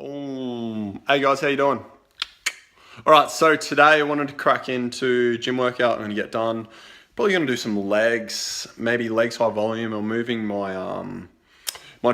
Boom. Hey guys, how you doing? All right, so today I wanted to crack into gym workout. I'm going to get done. Probably going to do some legs, maybe legs high volume, or moving my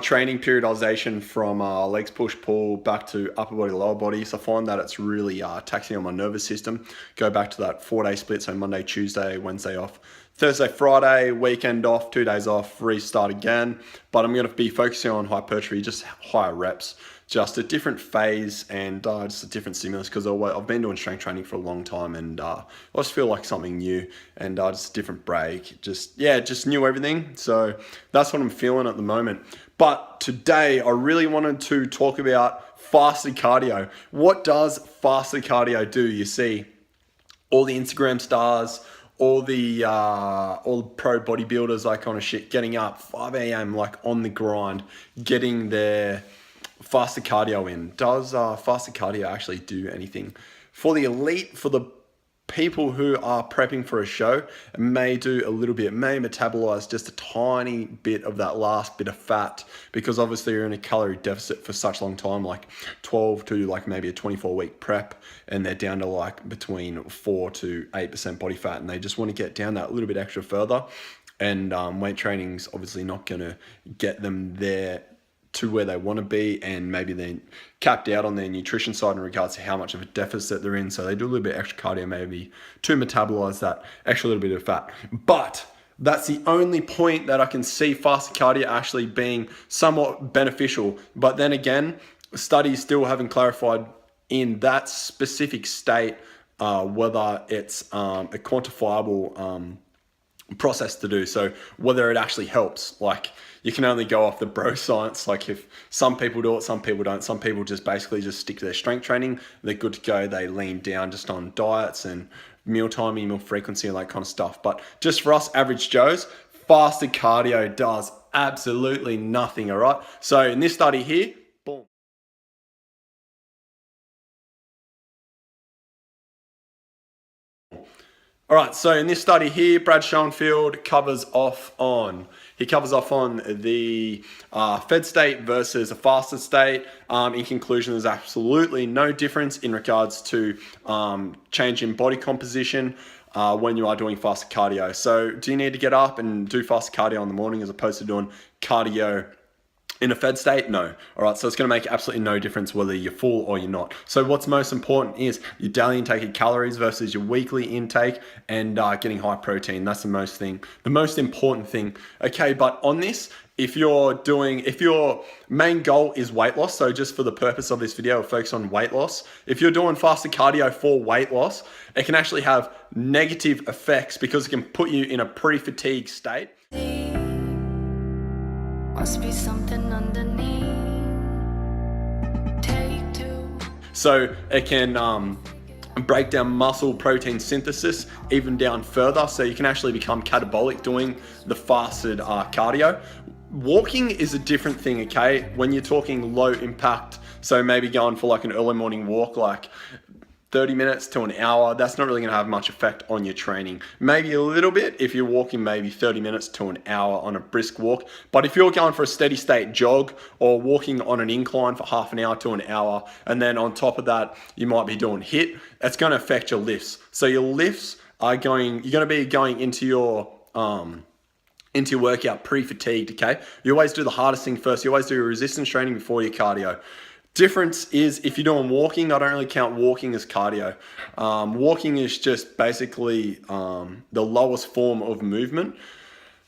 training periodization from legs push pull back to upper body lower body. So I find that it's really taxing on my nervous system. Go back to that 4-day split, so Monday, Tuesday, Wednesday off, Thursday, Friday, weekend off, 2 days off, restart again. But I'm going to be focusing on hypertrophy, just higher reps, just a different phase and just a different stimulus, because I've been doing strength training for a long time and I just feel like something new and just a different break, just new everything. So that's what I'm feeling at the moment. But today I really wanted to talk about fasted cardio. What does fasted cardio do? You see all the Instagram stars, all the pro bodybuilders, like kind of shit, getting up 5 a.m. like on the grind, getting their fasted cardio in. Does fasted cardio actually do anything? For the elite, for the people who are prepping for a show, it may do a little bit, it may metabolize just a tiny bit of that last bit of fat, because obviously you're in a calorie deficit for such a long time, like 12 to like maybe a 24-week prep, and they're down to like between 4 to 8% body fat, and they just want to get down that little bit extra further. And weight training's obviously not going to get them there to where they want to be, and maybe they're capped out on their nutrition side in regards to how much of a deficit they're in, so they do a little bit extra cardio maybe to metabolize that extra little bit of fat. But that's the only point that I can see fasted cardio actually being somewhat beneficial. But then again, studies still haven't clarified in that specific state whether it's a quantifiable process to do, so whether it actually helps. Like, you can only go off the bro science. Like, if some people do it, some people don't. Some people just basically just stick to their strength training, they're good to go, they lean down just on diets and meal timing, meal frequency, and that kind of stuff. But just for us average Joes, fasted cardio does absolutely nothing. All right, so in this study here, boom. All right, so in this study here, Brad Schoenfeld covers off on the fed state versus a fasted state. In conclusion, there's absolutely no difference in regards to change in body composition when you are doing fasted cardio. So do you need to get up and do fasted cardio in the morning as opposed to doing cardio in a fed state? No. All right, so it's going to make absolutely no difference whether you're full or you're not. So what's most important is your daily intake of calories versus your weekly intake, and getting high protein. That's the most important thing. Okay, but on this, if your main goal is weight loss, so just for the purpose of this video, we'll focus on weight loss. If you're doing fasted cardio for weight loss, it can actually have negative effects because it can put you in a pre-fatigue state. Must be something underneath. Take two. So it can break down muscle protein synthesis even down further, so you can actually become catabolic doing the fasted cardio. Walking is a different thing, okay? When you're talking low impact, so maybe going for like an early morning walk, like 30 minutes to an hour, that's not really going to have much effect on your training. Maybe a little bit if you're walking maybe 30 minutes to an hour on a brisk walk. But if you're going for a steady state jog or walking on an incline for half an hour to an hour, and then on top of that, you might be doing HIIT, it's going to affect your lifts. So your lifts are you're going to be going into your workout pre-fatigued, okay? You always do the hardest thing first. You always do your resistance training before your cardio. Difference is if you're doing walking, I don't really count walking as cardio. Walking is just basically the lowest form of movement.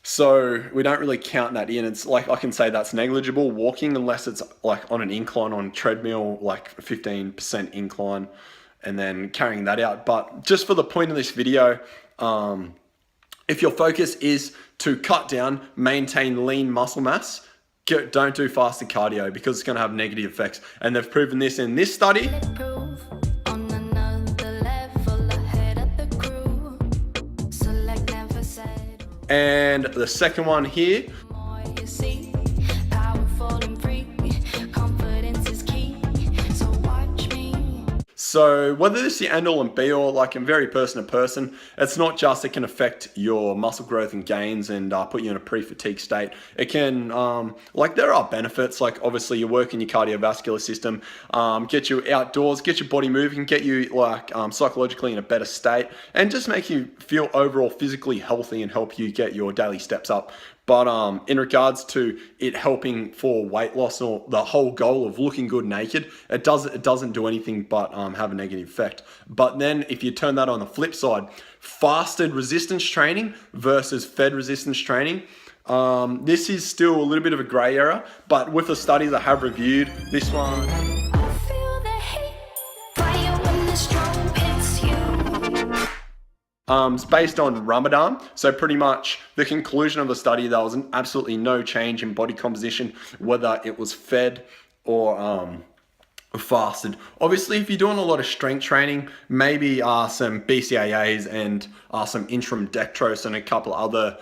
So we don't really count that in. It's like, I can say that's negligible walking, unless it's like on an incline on treadmill, like 15% incline, and then carrying that out. But just for the point of this video, if your focus is to cut down, maintain lean muscle mass, don't do fasted cardio, because it's going to have negative effects. And they've proven this in this study. And the second one here. So whether this is the end all and be all, like, in very person to person, it's not just it can affect your muscle growth and gains and put you in a pre-fatigue state. It can, like, there are benefits, like obviously you work in your cardiovascular system, get you outdoors, get your body moving, get you like psychologically in a better state, and just make you feel overall physically healthy and help you get your daily steps up. But in regards to it helping for weight loss or the whole goal of looking good naked, it doesn't do anything but have a negative effect. But then if you turn that on the flip side, fasted resistance training versus fed resistance training, this is still a little bit of a gray area, but with the studies I have reviewed, this one... It's based on Ramadan. So pretty much the conclusion of the study, there was absolutely no change in body composition, whether it was fed or fasted. Obviously, if you're doing a lot of strength training, maybe some BCAAs and some interim dextrose and a couple of other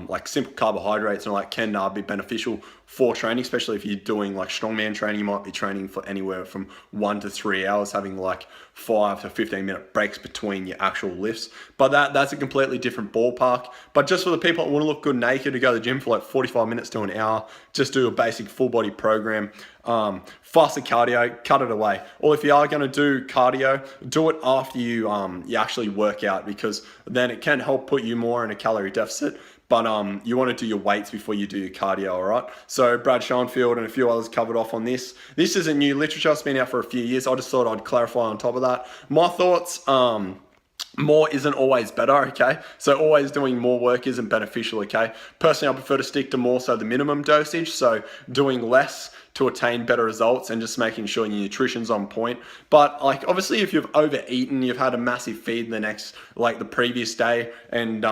like simple carbohydrates and like can be beneficial for training, especially if you're doing like strongman training. You might be training for anywhere from 1 to 3 hours, having like 5 to 15 minute breaks between your actual lifts. But that's a completely different ballpark. But just for the people that want to look good naked, to go to the gym for like 45 minutes to an hour, just do a basic full body program. Fasted cardio, cut it away. Or if you are going to do cardio, do it after you actually work out, because then it can help put you more in a calorie deficit. But you want to do your weights before you do your cardio, all right? So Brad Schoenfeld and a few others covered off on this. This isn't new literature. It's been out for a few years. I just thought I'd clarify on top of that. My thoughts, more isn't always better, okay? So always doing more work isn't beneficial, okay? Personally, I prefer to stick to more so the minimum dosage, so doing less to attain better results and just making sure your nutrition's on point. But like obviously if you've overeaten, you've had a massive feed the previous day, and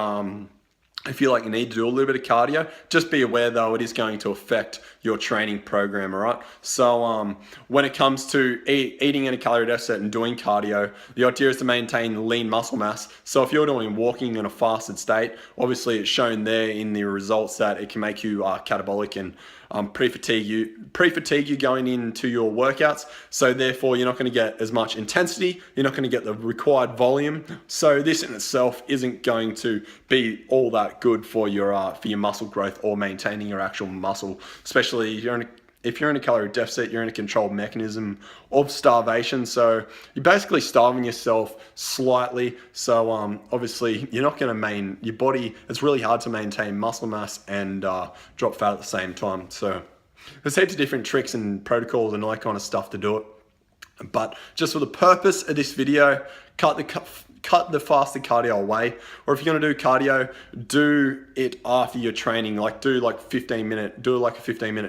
I feel like you need to do a little bit of cardio. Just be aware though, it is going to affect your training program, all right? So when it comes to eating in a calorie deficit and doing cardio, the idea is to maintain lean muscle mass. So if you're doing walking in a fasted state, obviously it's shown there in the results that it can make you catabolic and pre-fatigue you going into your workouts. So therefore you're not going to get as much intensity, you're not going to get the required volume. So this in itself isn't going to be all that good for your muscle growth or maintaining your actual muscle, especially if you're in a calorie deficit. You're in a controlled mechanism of starvation, so you're basically starving yourself slightly. So obviously you're not going to your body, it's really hard to maintain muscle mass and drop fat at the same time. So there's heaps of different tricks and protocols and all that kind of stuff to do it. But just for the purpose of this video, cut the fasted cardio away. Or if you're going to do cardio, do it after your training. Like do like a 15 minute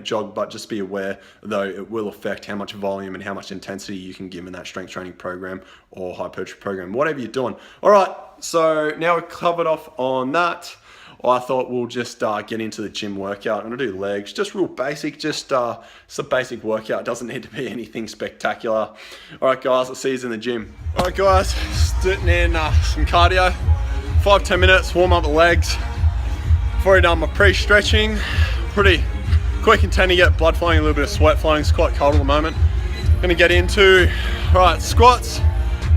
jog, but just be aware though it will affect how much volume and how much intensity you can give in that strength training program or hypertrophy program, whatever you're doing. All right, so now we're covered off on that. I thought we'll just get into the gym workout. I'm gonna do legs, just real basic, just a basic workout. It doesn't need to be anything spectacular. All right, guys, I'll see you in the gym. All right, guys, sitting in some cardio, 5-10 minutes, warm up the legs. I've already done my pre-stretching, pretty quick and tend to get blood flowing, a little bit of sweat flowing. It's quite cold at the moment. Gonna get into, all right, squats,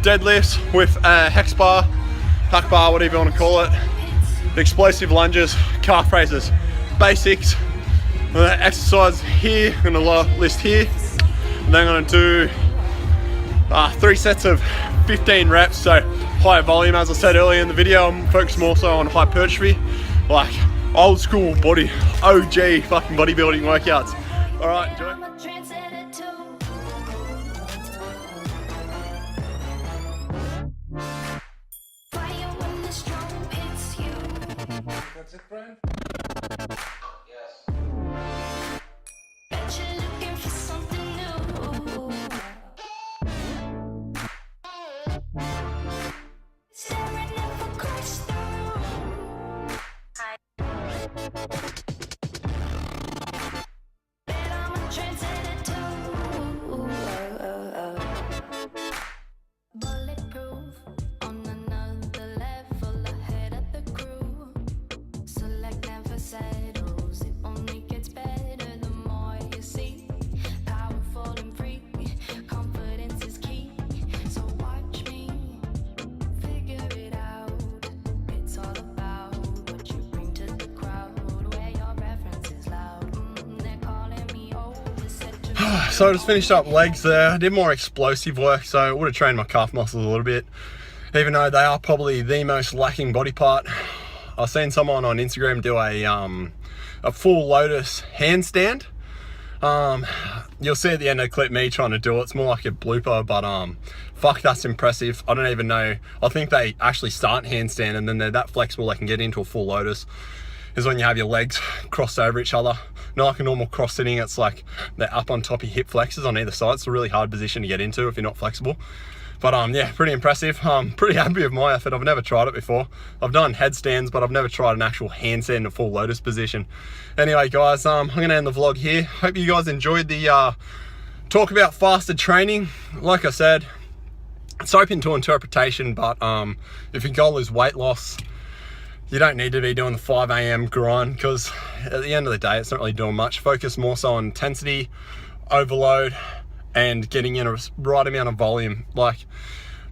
deadlifts with a hex bar, hack bar, whatever you want to call it. The explosive lunges, calf raises, basics. Exercise here, I'm gonna list here. And then I'm gonna do 3 sets of 15 reps, so higher volume. As I said earlier in the video, I'm focused more so on hypertrophy, like old school OG fucking bodybuilding workouts. All right, enjoy. That's it, Brian? Yes. Bet you're looking for something new. Staring up across the room. Bet I'm a trendsetter too. Bulletproof on another level, ahead of the crew. Select So I just finished up legs there. I did more explosive work, so I would have trained my calf muscles a little bit, even though they are probably the most lacking body part. I've seen someone on Instagram do a full lotus handstand. You'll see at the end of the clip me trying to do it. It's more like a blooper, but fuck, that's impressive. I don't even know. I think they actually start handstand and then they're that flexible they can get into a full lotus. Is when you have your legs crossed over each other. Not like a normal cross sitting, it's like they're up on top of your hip flexors on either side. It's a really hard position to get into if you're not flexible. But yeah, pretty impressive. Pretty happy with my effort. I've never tried it before. I've done headstands, but I've never tried an actual handstand in a full lotus position. Anyway, guys, I'm gonna end the vlog here. Hope you guys enjoyed the talk about fasted training. Like I said, it's open to interpretation, but if your goal is weight loss, you don't need to be doing the 5 a.m. grind, because at the end of the day, it's not really doing much. Focus more so on intensity, overload, and getting in a right amount of volume. Like,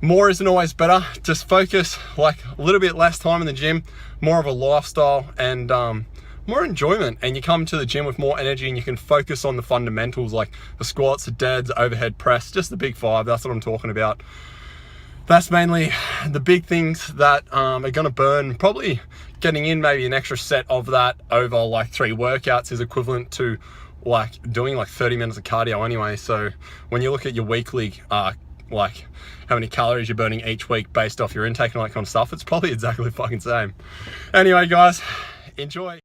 more isn't always better. Just focus like a little bit less time in the gym, more of a lifestyle, and more enjoyment. And you come to the gym with more energy and you can focus on the fundamentals like the squats, the deads, the overhead press, just the big five. That's what I'm talking about. That's mainly the big things that are going to burn. Probably getting in maybe an extra set of that over like 3 workouts is equivalent to like doing like 30 minutes of cardio anyway. So when you look at your weekly, like how many calories you're burning each week based off your intake and all that kind of stuff, it's probably exactly the fucking same. Anyway, guys, enjoy.